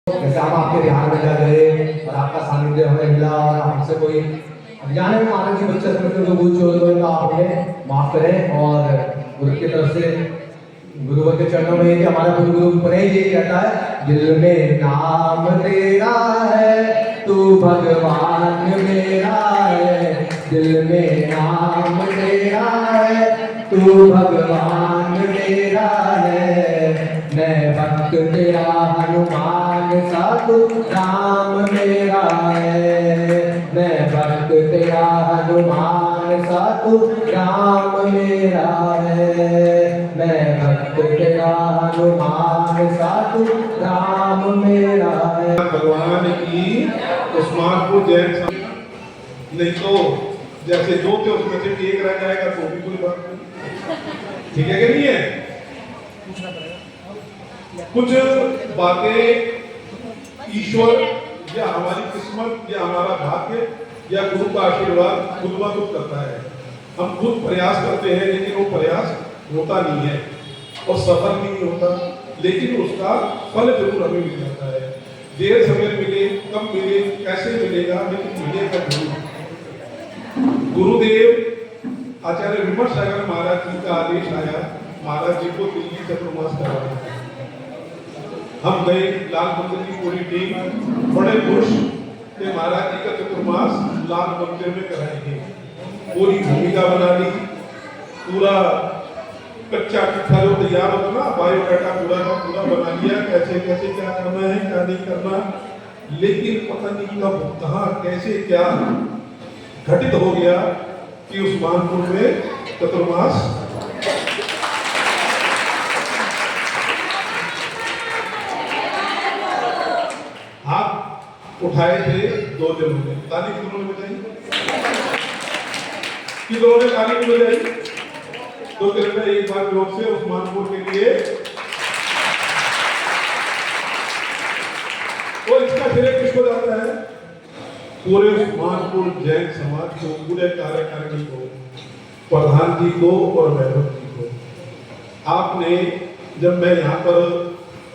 जैसे हम आपके ध्यान में लग गए और आपका सानिध्य हमें मिला और हमसे कोई अनजाने में मानव की बच्चे समझ कर भूल चूक हो तो आप हमें माफ करें। और गुरु की तरफ से गुरुवर के चरणों में कि हमारा गुरु परे यही कहता है, दिल में नाम तेरा है तू भगवान मेरा है, दिल में नाम तेरा है तू भगवान मेरा है, मैं भक्त तेरा हनुमान साधु राम मेरा है, मैं भक्त तेरा हनुमान साधु राम मेरा है, मैं भक्त तेरा हनुमान साधु राम मेरा है। भगवान की उस्मानपुर जैन नहीं तो जैसे दो थे उसमें से एक रह जाएगा तो भी कोई बात नहीं, ठीक है कि नहीं है। कुछ बातें ईश्वर या हमारी किस्मत या हमारा भाग्य या गुरु का आशीर्वाद खुद ब खुद करता है। हम खुद प्रयास करते हैं लेकिन वो प्रयास होता नहीं है और सफल भी नहीं होता, लेकिन उसका फल जरूर हमें मिल जाता है। देर समय मिले, कब मिले, कैसे मिलेगा, लेकिन मिलेगा जरूर। गुरुदेव आचार्य विमर्श सागर महाराज जी का आदेश आया, महाराज जी को दिल्ली चतुर्मास करवाया। हम गए, लाल मंदिर की पूरी टीम, बड़े खुश के महाराज जी का चतुर्मास लाल मंदिर में कराएंगे। पूरी भूमिका बना ली, पूरा कच्चा चिट्ठा जो तैयार होता ना, बायोडाटा पूरा का पूरा बना लिया, कैसे कैसे क्या करना है क्या नहीं करना। लेकिन पता नहीं कब कहाँ कैसे क्या घटित हो गया कि उस्मानपुर में चतुर्मास हाथ उठाए थे दो जनों ने, ताली कितनों ने बजाई, कितनों ने ताली नहीं बजाई। तो कृपया एक बार जोर से उस्मानपुर के लिए और इसका श्रेय किसको जाता है? पूरे उस्मानपुर जैन समाज को, पूरे कार्यकारिणी को, प्रधान जी को और वैभव जी को। आपने जब मैं यहाँ पर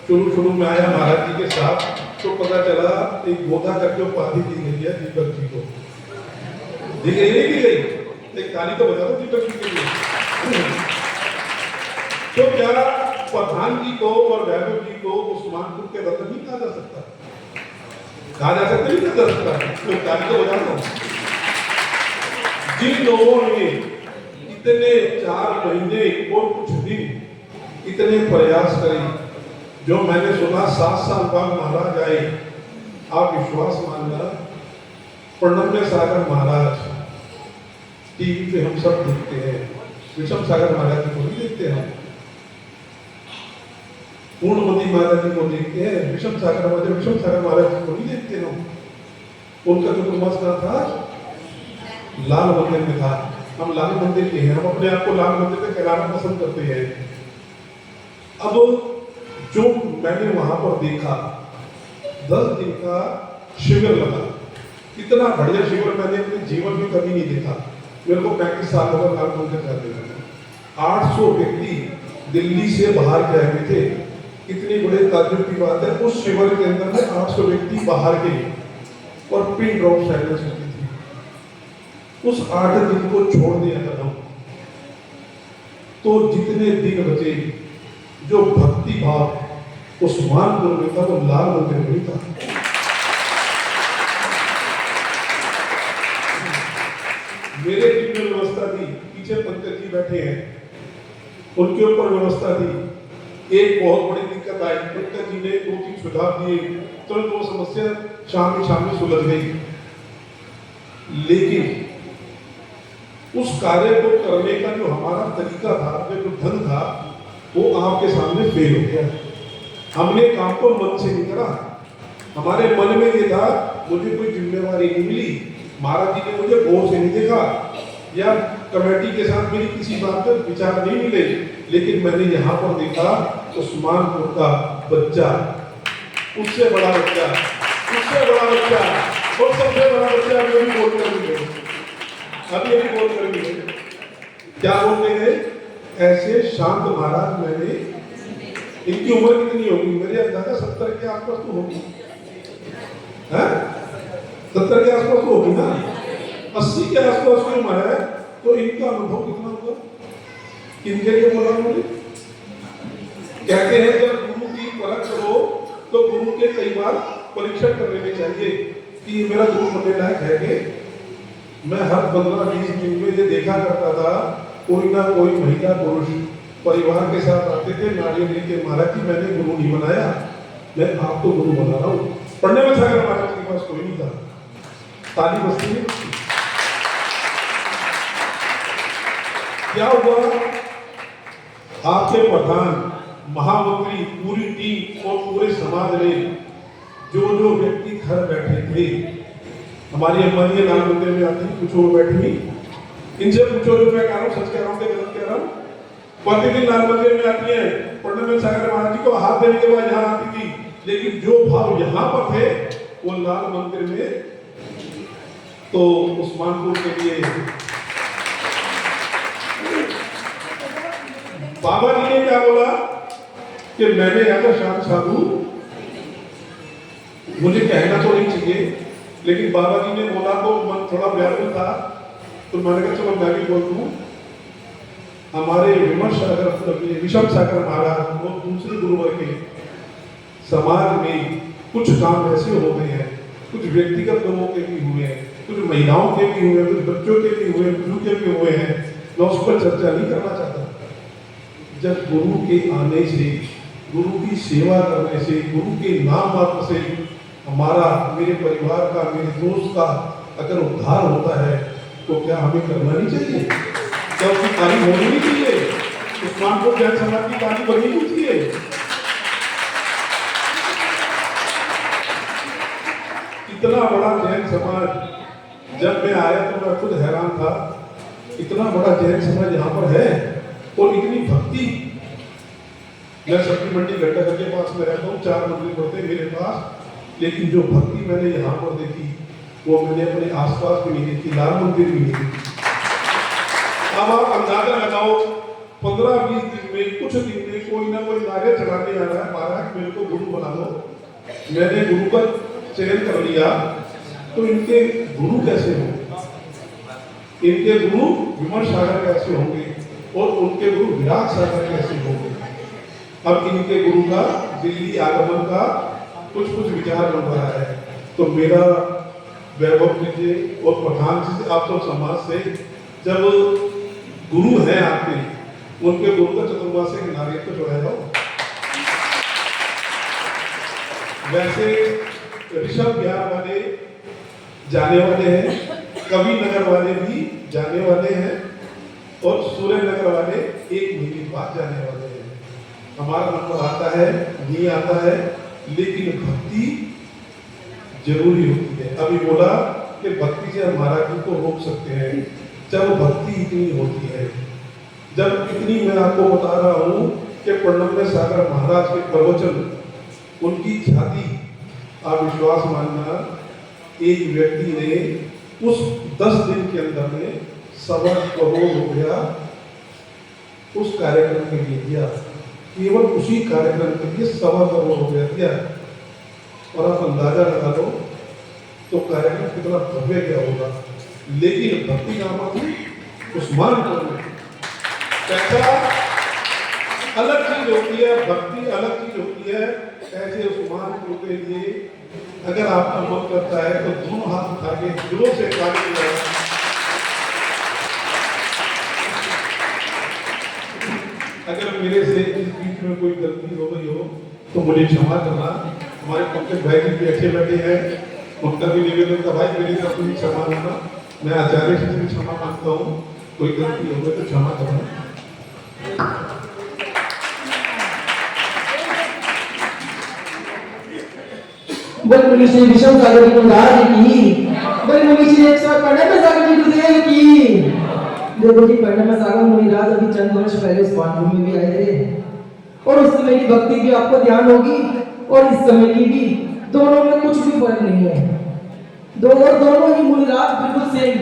शुरू में आया महाराज जी के साथ तो पता चला एक गोदा करके उपाधि दी गई है दीपक जी को, दी गई नहीं दी गई, एक ताली तो बजा दो दीपक जी के लिए। तो क्या प्रधान जी को और वैभव जी को उस्मानपुर के रत्न नहीं कहा जा सकता? कहा जा सकता नहीं, कहा जा सकता, तो ताली तो बजा दो। जिन लोगों ने इतने 4 महीने और कुछ दिन इतने प्रयास करे, जो मैंने सुना 7 साल बाद महाराज आए, आप विश्वास मानना, प्रणम्य सागर महाराज टीवी पे हम सब देखते हैं, विषम सागर महाराज जी को भी देखते हैं, पूर्णमती महाराज जी को देखते हैं, विषम सागर महाराज जी को नहीं देखते हैं। उनका चतुर्मास कहाँ था? लाल मंदिर में था। हम लाल मंदिर के हैं, हम अपने आप को लाल मंदिर में कहलाना पसंद करते हैं। अब जो मैंने वहां पर देखा, 10 दिन का शिविर लगा, इतना बढ़िया शिविर मैंने अपने जीवन में कभी नहीं देखा। मेरे को 35 साल हो गए लाल मंदिर जाते हुए। 800 व्यक्ति दिल्ली से बाहर के आए थे। इतनी बड़े ताज्जुब की बात है, उस शिविर के अंदर में 800 व्यक्ति बाहर के और पिन ड्रॉप साइलेंस होती थी। उस 8 दिन को छोड़ दिया था तो जितने दिन बचे, जो भक्ति भाव उस्मानपुर में था वो लाल मंदिर में था। मेरे टीम में व्यवस्था थी, पीछे पंकज जी बैठे हैं, उनके ऊपर व्यवस्था थी। एक बहुत बड़ी दिक्कत आई, पंकज जी ने 2-3 सुझाव दिए, तुरंत वो समस्या शाम में सुलझ गई। लेकिन उस कार्य को करने का जो हमारा तरीका था, जो ढंग था, वो आपके सामने फेल हो गया। हमने काम को मन से नहीं करा। हमारे मन में ये था, मुझे कोई जिम्मेवारी नहीं मिली, महाराज जी ने मुझे बोझ से नहीं देखा, या कमेटी के साथ मेरी किसी बात पर विचार नहीं मिले। लेकिन मैंने यहाँ पर देखा उस्मानपुर का बच्चा, उससे बड़ा बच्चा, उससे बड़ा बच्चा और सबसे बड़ा बच्चा अभी बोल कर भी गए, अभी बोल कर भी गए। क्या बोलने गए? ऐसे शांत महाराज मैंने इनकी उम्र कितनी होगी? मेरे अंदाजा 70 के आसपास तो होगी, है 70 के आसपास तो होगी ना, 80 के आसपास की उम्र है, तो इनका अनुभव कितना होगा? किनके लिए बोला उन्होंने? कहते हैं जब गुरु की परख करो तो गुरु के कई बार परीक्षण कर लेने चाहिए कि ये मेरा गुरु बनने लायक है कि मैं हर 15-20 दिन में ये देखा करता था कोई ना कोई महिला पुरुष परिवार के साथ आते थे, नारियल लेके महाराज जी मैंने गुरु नहीं बनाया, मैं आपको गुरु बना रहा हूँ। पढ़ने में सागर महाराज के पास कोई नहीं था, ताली बजती है। क्या हुआ? आपके प्रधान महामंत्री पूरी टीम और पूरे समाज में जो व्यक्ति घर बैठे थे, हमारी अम्मा जी लाल मंदिर में आती है, कुछ और बैठी हुई, इनसे पूछो जो मैं कह रहा हूँ सच कह रहा हूँ कि गलत कह रहा हूँ। प्रतिदिन लाल मंदिर में आती है, पंडित सागर महाराज जी को हाथ देने के बाद यहाँ आती थी, लेकिन जो भाव यहाँ पर थे वो लाल मंदिर में तो उस्मानपुर के लिए बाबा जी ने क्या बोला कि मैंने अगर शांत साधु, मुझे कहना तो नहीं चाहिए, लेकिन बाबा जी ने बोला तो मन थोड़ा व्याकुल था, तो मैंने कहा चलो मैं भी बोल दूं। हमारे विषम सागर महाराज और दूसरे गुरुवर के समाज में कुछ काम ऐसे हो गए हैं, कुछ व्यक्तिगत लोगों के भी हुए हैं, कुछ महिलाओं के भी हुए, कुछ बच्चों के भी हुए, बुजुर्ग के भी हुए हैं, मैं उस पर चर्चा नहीं करना चाहता। जब गुरु के आने से, गुरु की सेवा करने से, गुरु के नाम मात्र से हमारा, मेरे परिवार का, मेरे दोस्त का अगर उद्धार होता है तो क्या हमें करना नहीं चाहिए? क्या उसकी तारीफ होनी नहीं चाहिए? उस्मानपुर जैन समाज की तारीफ बननी नहीं चाहिए? इतना बड़ा जैन समाज, जब मैं आया तो मैं खुद हैरान था, इतना बड़ा जैन समाज यहाँ पर है और इतनी भक्ति। मैं सब्जी मंडी घंटाघर के पास में रहता हूँ, 4 मंदिर पड़ते मेरे पास, लेकिन जो भक्ति मैंने यहाँ पर देखी वो मैंने अपने आसपास भी नहीं देखी, लाल मंदिर भी नहीं देखी। अब आप अंदाजा लगाओ, 15-20 दिन में, कुछ दिन में कोई ना कोई नारे चढ़ाने आ रहा है, महाराज मेरे को गुरु बना दो। मैंने गुरु का चयन कर लिया, तो इनके गुरु कैसे होंगे? इनके गुरु विमल सागर कैसे होंगे और उनके गुरु विराट सागर कैसे होंगे? अब इनके गुरु का दिल्ली आगमन का कुछ विचार बन रहा है, तो मेरा वैभव जी और प्रधान जी से, आप सब समाज से, जब गुरु हैं आपके, उनके गुरु का चतुर्मासी के नारियल को चढ़ाया जाओ। वैसे ऋषभ बिहार वाले जाने वाले हैं, कवि नगर वाले भी जाने वाले हैं और सूर्य नगर वाले 1 महीने बाद जाने वाले हैं। हमारा नंबर आता है, नहीं आता है, लेकिन भक्ति जरूरी होती है। अभी बोला कि भक्ति से हम महाराज जी को रोक सकते हैं, जब भक्ति इतनी होती है, जब इतनी, मैं आपको बता रहा हूँ कि प्रणम्य सागर महाराज के प्रवचन, उनकी ख्याति, आप विश्वास मानना, एक व्यक्ति ने उस 10 दिन के अंदर में 1.25 करोड़ रुपया उस कार्यक्रम के लिए दिया, केवल उसी कार्यक्रम के लिए 1.25 करोड़ रुपया दिया। और आप अंदाजा लगा लो तो कार्यक्रम कितना भव्य क्या होगा। लेकिन भक्ति नाम उस्मानपुर में पैसा अलग चीज होती है, भक्ति अलग चीज होती है। ऐसे उस्मानपुर के लिए अगर आपका मन करता है तो दोनों हाथ उठा के दिलों से ताली बजाएं। अगर मेरे से इस बीच में कोई गलती हो गई हो तो मुझे क्षमा करना। हमारे पंकज भाई जी बैठे बैठे हैं, उनका भी निवेदन था, भाई मेरी तरफ से क्षमा करना। मैं आचार्य से भी क्षमा मांगता हूँ, कोई गलती हो गई तो क्षमा करना। बोल मुनीषी विषम सागर की उदार की, बोल मुनीषी 100 पंडित सागर की गुरुदेव की। देखो जी, पंडित सागर मुनिराज अभी चंद वर्ष पहले उस्मानपुर में भी आए थे और उस समय की भक्ति भी आपको ध्यान होगी और इस समय की भी, दोनों में कुछ भी फर्क नहीं है। दोनों ही मुनिराज बिल्कुल सेम,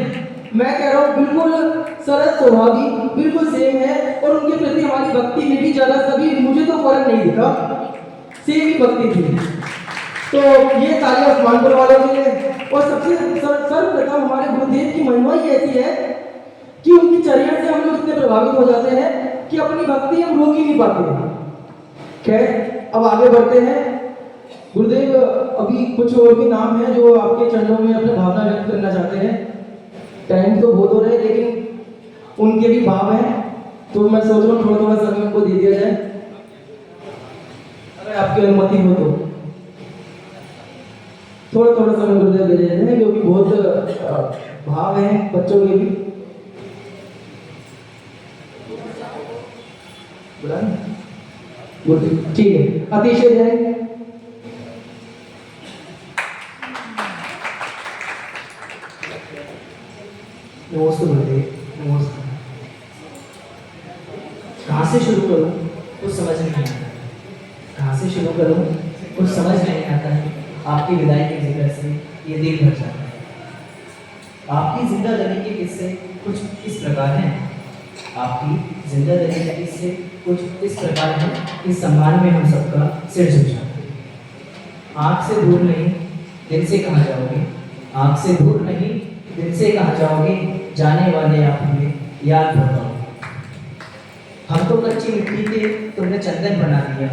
मैं कह रहा हूँ बिल्कुल सरल स्वभावी, बिल्कुल सेम है, और उनके प्रति हमारी भक्ति में भी ज्यादा सभी मुझे तो फर्क नहीं दिखा, सेम ही भक्ति थी। तो ये ताली आसमानपुर वालों के लिए। और सबसे सर्वप्रथम हमारे गुरुदेव की महिमा ही ऐसी है कि उनकी चर्या से हम लोग इतने प्रभावित हो जाते हैं कि अपनी भक्ति हम रोक ही नहीं पाते। खैर अब आगे बढ़ते हैं। गुरुदेव अभी कुछ और भी नाम है जो आपके चरणों में अपनी भावना व्यक्त करना चाहते हैं। टाइम तो बहुत हो रहे लेकिन उनके भी भाव हैं, तो मैं सोच रहा हूँ थोड़ा थोड़ा समय उनको दे दिया जाए, अगर आपकी अनुमति हो तो थोड़ा थोड़ा समय गुरुदेव दे देते हैं, क्योंकि बहुत भाव हैं बच्चों के भी। ठीक है, अतिशय जय। नमस्ते गुरुदेव, नमस्ते। कहाँ से शुरू करूँ कुछ समझ नहीं आता, कहाँ से शुरू करूँ कुछ समझ नहीं आता है। आपकी विदाई के जिक्र से ये दिल भर जाता है। आपकी जिंदगी के किस्से कुछ इस प्रकार हैं, आपकी जिंदगी के किस्से कुछ इस प्रकार हैं कि सम्मान में हम सबका सिर झुक जाता है। आँख से दूर नहीं दिल से कहाँ जाओगे, आँख से दूर नहीं दिल से कहाँ जाओगे, जाने वाले आप हमें याद बताओ। हम तो कच्ची मिट्टी थे तुमने चंदन बना दिया,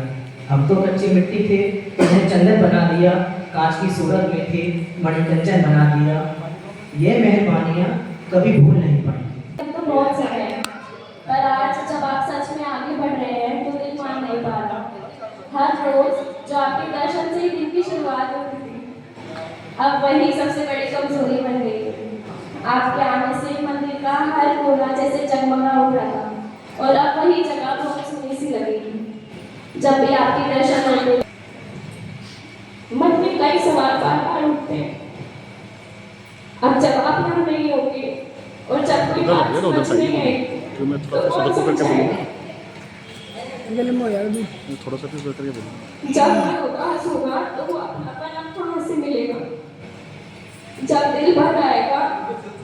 हम तो कच्ची मिट्टी थे तुमने चंदन बना दिया, कांच की सूरत में थे मणिकंचन बना दिया। ये मेहरबानियाँ कभी भूल नहीं पाएंगे। तो बहुत सारे हैं, पर आज जब आप सच में आगे बढ़ रहे हैं तो दिल मान नहीं पा रहा। हर रोज जो आपके दर्शन से ही दिन की शुरुआत होती थी, अब वही सबसे बड़ी कमजोरी बन गई है। आपके आने से मंदिर का हर कोना जैसे जगमगा उठ रहा था, और अब वही जगह बहुत सुनी सी लगेगी। जब भी आपके दर्शन होते मन में कई सवाल बार बार उठते हैं। अब जब आप यहाँ नहीं होंगे और जब कोई बात समझ नहीं आएगी तो कौन समझाएगा? थोड़ा सा करके बोलो। जब कोई उदास होगा तो वो अपनापन अब कहाँ से मिलेगा? जब दिल भर आएगा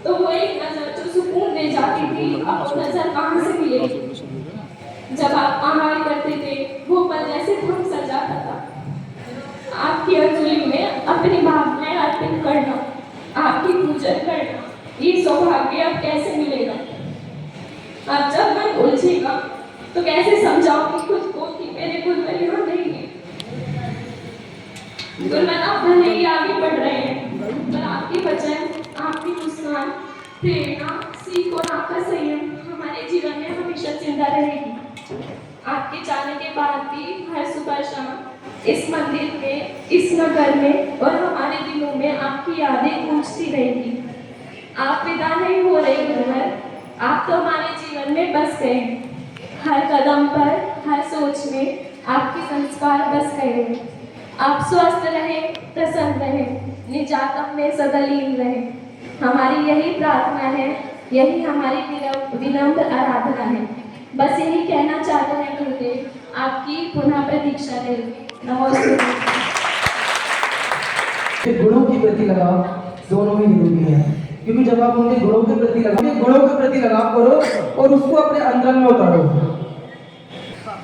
तो वो एक नजर जो सुकून दे जाती थी, अब वो नजर कहाँ से मिलेगी? जब आप आहार करते थे वो पल जैसे थम सा जाता था। आपकी अंजलि में अपनी भावनाएं अर्पित करना, आपकी पूजन करना, ये सौभाग्य अब कैसे मिलेगा? अब जब मन उलझेगा तो कैसे समझाऊंगी खुद को कि मेरे गुरुवर यहाँ नहीं है? गुरुवर आप भले ही आगे बढ़ रहे हैं, पर आपके वचन, आपकी मुस्कान, प्रेरणा, सीख और आपका संयम हमारे जीवन में हमेशा जिंदा रहेगी। आपके जाने के बाद भी हर सुबह शाम इस मंदिर में, इस नगर में और हमारे दिलों में आपकी यादें गूंजती रहेगी। आप विदा नहीं हो रहे गुरुवर, आप तो हमारे जीवन में बस गए। हर कदम पर, हर सोच में आपके संस्कार बस गए। आप स्वस्थ रहे, प्रसन्न रहे, निजात में सदलीन रहे। हमारी यही प्रार्थना है, यही हमारी विनम्र आराधना है। बस यही कहना चाहते हैं गुरुदेव, आपकी पुनः प्रतीक्षा रहेगी। नमस्ते। गुणों के प्रति लगाव दोनों ही जरूरी है, क्योंकि जब आप उनके गुणों के प्रति लगाव करो और उसको अपने अंदर में उतारो।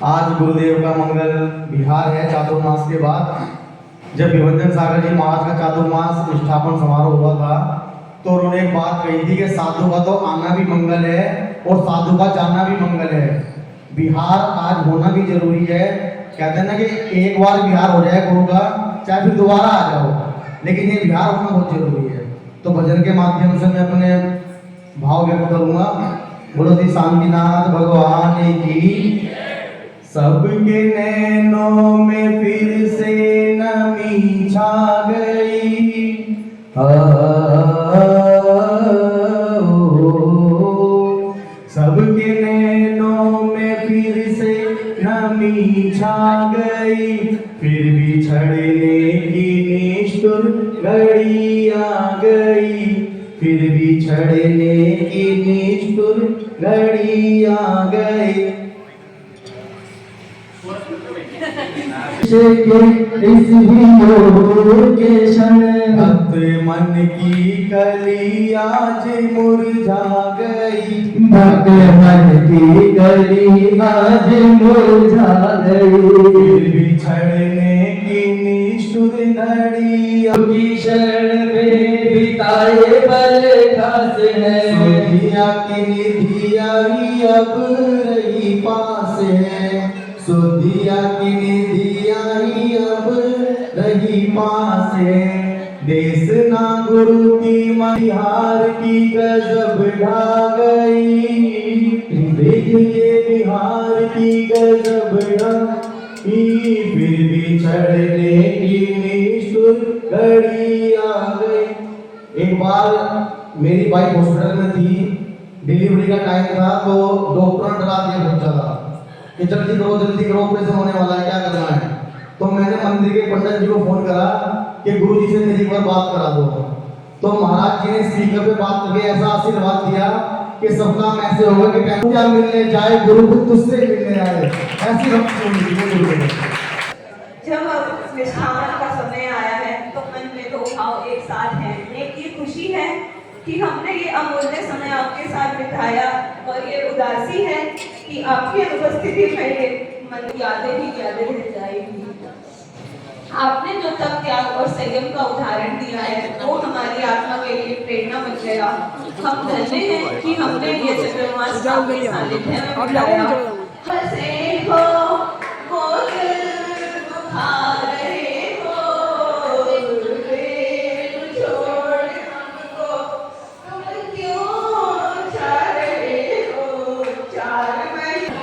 आज गुरुदेव का मंगल विहार है चातुर्मास के बाद। जब विभंजन सागर जी महाराज का चातुर्मास स्थापन समारोह हुआ था तो उन्होंने एक बात कही थी कि साधु का तो आना भी मंगल है और साधु का जाना भी मंगल है। विहार आज होना भी जरूरी है। कहते हैं ना कि एक बार विहार हो जाए गुरु का, चाहे फिर दोबारा आ जाओ, लेकिन ये विहार होना बहुत जरूरी है। तो भजन के माध्यम से मैं अपने भाव व्यक्त करूंगा। बोलो श्री शांतिनाथ भगवान की। सबके नैनों में फिर से नमी छा गई, सबके नैनों में फिर से नमी छा गई, फिर बिछड़ने की निष्ठुर घड़ी आ गई, फिर बिछड़ने की निष्ठुर घड़ी आ गई। इस भी मोर के क्षण भक्त मन की कली आज मुरझा गई, भक्त मन की कली आज मुरझा गई। फिर बिछड़ने की निष्ठुर घड़ी की शरण में बिताए पल खास है, सोधिया की निधिया ही अब रही पास है, सोधिया की निधिया ही अब रही पास है। देश ना गुरु की बिहार की गजब ढा गई, देखिए बिहार की गजब ढा गई, फिर भी चढ़ने की निष्ठुर घड़ी आ गई। एक बार मेरी बाइक हॉस्पिटल में थी, डिलीवरी का टाइम था, तो डॉक्टर ने डरा दिया बहुत ज्यादा कि जल्दी करो ऑपरेशन होने वाला है, क्या करना है। तो मैंने मंदिर के पंडित जी को फोन करा कि गुरु जी से मेरी एक बार बात करा दो। तो महाराज जी ने स्पीकर पे बात करके ऐसा आशीर्वाद दिया कि सब काम ऐसे होगा कि क्या मिलने जाए गुरु खुद तुझसे मिलने आए, ऐसी भक्ति होगी गुरु ने। जब अब निष्ठावन का समय आया है तो मन में दो भाव एक साथ हैं। एक ये खुशी है कि हमने ये अमूल्य समय आपके साथ बिताया, और ये उदासी है कि आपकी अनुपस्थिति में ये मन यादें ही यादें रह जाएगी। आपने जो तप त्याग और संयम का उदाहरण दिया है वो हमारी आत्मा के लिए प्रेरणा बन गया। हम धन्य हैं कि हमने ये चतुर्मास आपके सानिध्य में बिताया। हंसे हो वो दिल दुखा रहे हो, प्रेम छोड़ हमको तुम क्यों चाह रहे हो, 4 महीने।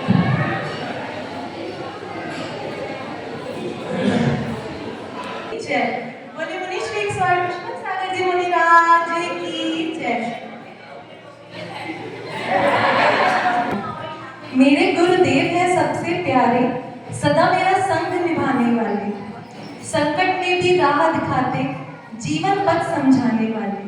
जय बोले मुनि श्री पुष्पक सागर जी मुनिराज की जय। मेरे गुरुदेव हैं सबसे प्यारे, सदा मेरा संग निभाने वाले, संकट में भी राह दिखाते, जीवन पथ समझाने वाले।